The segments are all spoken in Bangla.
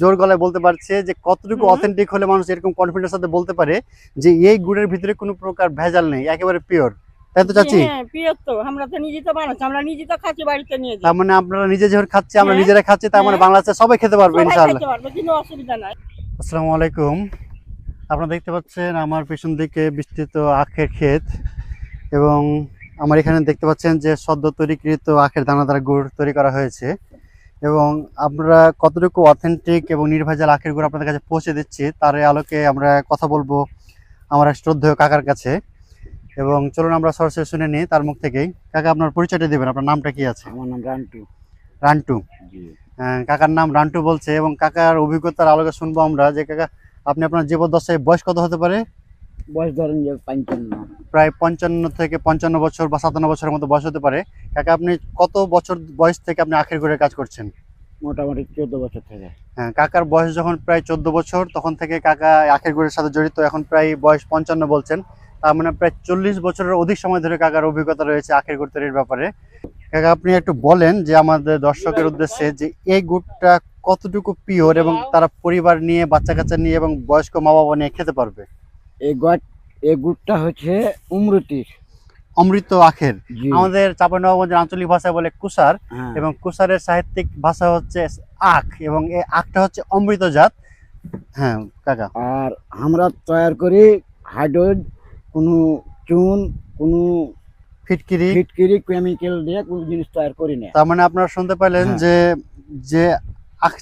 জোর গলায় বলতে পারছে যে কতটুকু অথেন্টিক হলে মানুষ এরকম কনফিডেন্স সাথে বলতে পারে যে এই গুড়ের ভিতরে কোনো প্রকার ভেজাল নেই, একেবারে পিওর। তাই তো চাচি? হ্যাঁ পিওর তো, আমরা তো নিজে তো বানাচ্ছি, আমরা নিজে তো খাচ্ছি বাড়িতে নিয়ে তার যাই। মানে আপনারা নিজে যেভাবে খাচ্ছি, আমরা হ্যাঁ, নিজেরা খাচ্ছি, তার মানে হ্যাঁ। বাংলাদেশে সবাই খেতে পারবে সবাই ইনশাআল্লাহ। খেতে পারবে, কোনো অসুবিধা নাই। আসসালামু আলাইকুম। আপনারা দেখতে পাচ্ছেন আমার পেছন দিকে বিস্তৃত আখের ক্ষেত, এবং আমার এখানে দেখতে পাচ্ছেন যে সদ্য তৈরিকৃত আখের দানাদার গুড় তৈরি করা হয়েছে, এবং আমরা কতটুকু অথেন্টিক এবং নির্ভেজাল আখের গুড় আপনাদের কাছে পৌঁছে দিচ্ছি তার আলোকে আমরা কথা বলবো আমার শ্রদ্ধেয় কাকার কাছে। এবং চলুন আমরা সরাসরি শুনে নিই তার মুখ থেকেই। কাকা, আপনার পরিচয়টা দেবেন, আপনার নামটা কি আছে? আমার নাম রান্টু। রান্টু। জি। কাকার নাম রান্টু বলছে, এবং কাকার অভিজ্ঞতার আলোকে শুনবো আমরা যে কাকা আপনি আপনার জীবদ্দশায় বয়স কত হতে পারে? বয়স ধরেন যে 55। প্রায় 55 থেকে 55 বছর বা 57 বছরের মতো বয়স হতে পারে। কাকা, আপনি কত বছর বয়স থেকে আপনি আখের গুড়ের কাজ করছেন? মোটামুটি 14 বছর থেকে। হ্যাঁ, কাকার বয়স যখন প্রায় 14 বছর তখন থেকে কাকা আখের গুড়ের সাথে জড়িত। এখন প্রায় বয়স 55 বলছেন, তার মানে প্রায় 40 বছরের অধিক সময় ধরে কাকার অভিজ্ঞতা রয়েছে আখের গুড় তৈরির ব্যাপারে। কাকা, আপনি একটু বলেন যে আমাদের দর্শকের উদ্দেশ্যে যে এই গুড়টা কতটুকু পিওর এবং তারা পরিবার নিয়ে, বাচ্চা কাচ্চা নিয়ে এবং বয়স্ক মা বাবা নিয়ে খেতে পারবে। এই গুড়টা হচ্ছে অমৃতির। অমৃত আখের। জি। আমাদের চাঁপাইনবাবগঞ্জের আঞ্চলিক ভাষায় বলে কুসার, হ্যাঁ। এবং কুসারের সাহিত্যিক ভাষা হচ্ছে আখ, এবং এই আখটা হচ্ছে অমৃত জাত। হ্যাঁ কাকা। আর আমরা তৈরি করি হাইড্রোজ, কোনো চুন, কোনো ফিটকিরি। কেমিক্যাল দিয়ে কোনো জিনিস তৈরি করি না। তার মানে আপনারা শুনতে পেলেন হ্যাঁ। যে যে আখ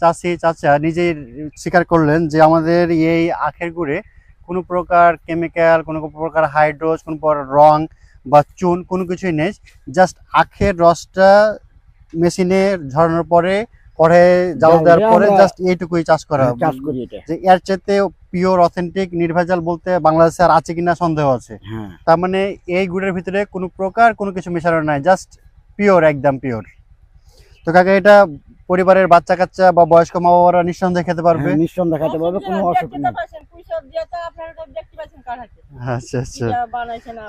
চাষি চাচা নিজেই স্বীকার করলেন যে আমাদের এই আখের গুড়ে কোনো প্রকার কেমিক্যাল, কোনো প্রকার হাইড্রোজ, কোনো প্রকার রং বা চুন কোনো কিছুই নেই। জাস্ট আখের রসটা মেশিনে ঝরানোর পরে, কড়াইয়ে জাল দেওয়ার পরে জাস্ট এইটুকুই চাষ করা হয়। চাষ করি এটা। যে এর চাইতে পিওর অথেন্টিক নির্ভেজাল বলতে বাংলাদেশে আর আছে কিনা সন্দেহ আছে। হ্যাঁ। তার মানে এই গুড়ের ভিতরে কোনো প্রকার কোনো কিছু মেশানো নাই, জাস্ট পিওর, একদম পিওর। তো কাকা, এটা পরিবারের বাচ্চা কাচ্চা বা বয়স্ক মা বাবারা নিঃসন্দেহে খেতে পারবে। হ্যাঁ, নিঃসন্দেহে খেতে পারবে, কোনো অসুবিধা নেই। আচ্ছা আচ্ছা,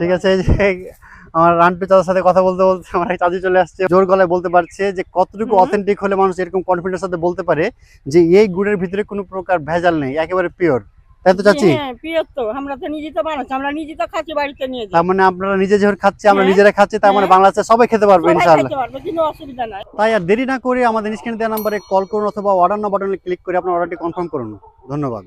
ঠিক আছে। এই যে আমার রান্টু চাচার সাথে কথা বলতে বলতে আমার এক চাচি চলে আসছে, জোর গলায় বলতে পারছে যে কতটুকু অথেন্টিক হলে মানুষ এরকম কনফিডেন্স সাথে বলতে পারে যে এই গুড়ের ভিতরে কোনো প্রকার ভেজাল নেই, একেবারে পিওর। তাই তো চাচি? হ্যাঁ পিওর তো, আমরা তো নিজে তো বানাচ্ছি, আমরা নিজে তো খাচ্ছি বাড়িতে নিয়ে যাই। তার মানে আপনারা নিজে যেভাবে খাচ্ছি, আমরা হ্যাঁ, নিজেরা খাচ্ছি, তার মানে হ্যাঁ। বাংলাদেশে সবাই খেতে পারবে সবাই ইনশাআল্লাহ। খেতে পারবে, কোনো অসুবিধা নাই। তাই আর দেরি না করে আমাদের স্ক্রিনে দেওয়া নাম্বারে কল করুন অথবা অর্ডার নাও বাটনে ক্লিক করে আপনার অর্ডারটি কনফার্ম করুন। ধন্যবাদ।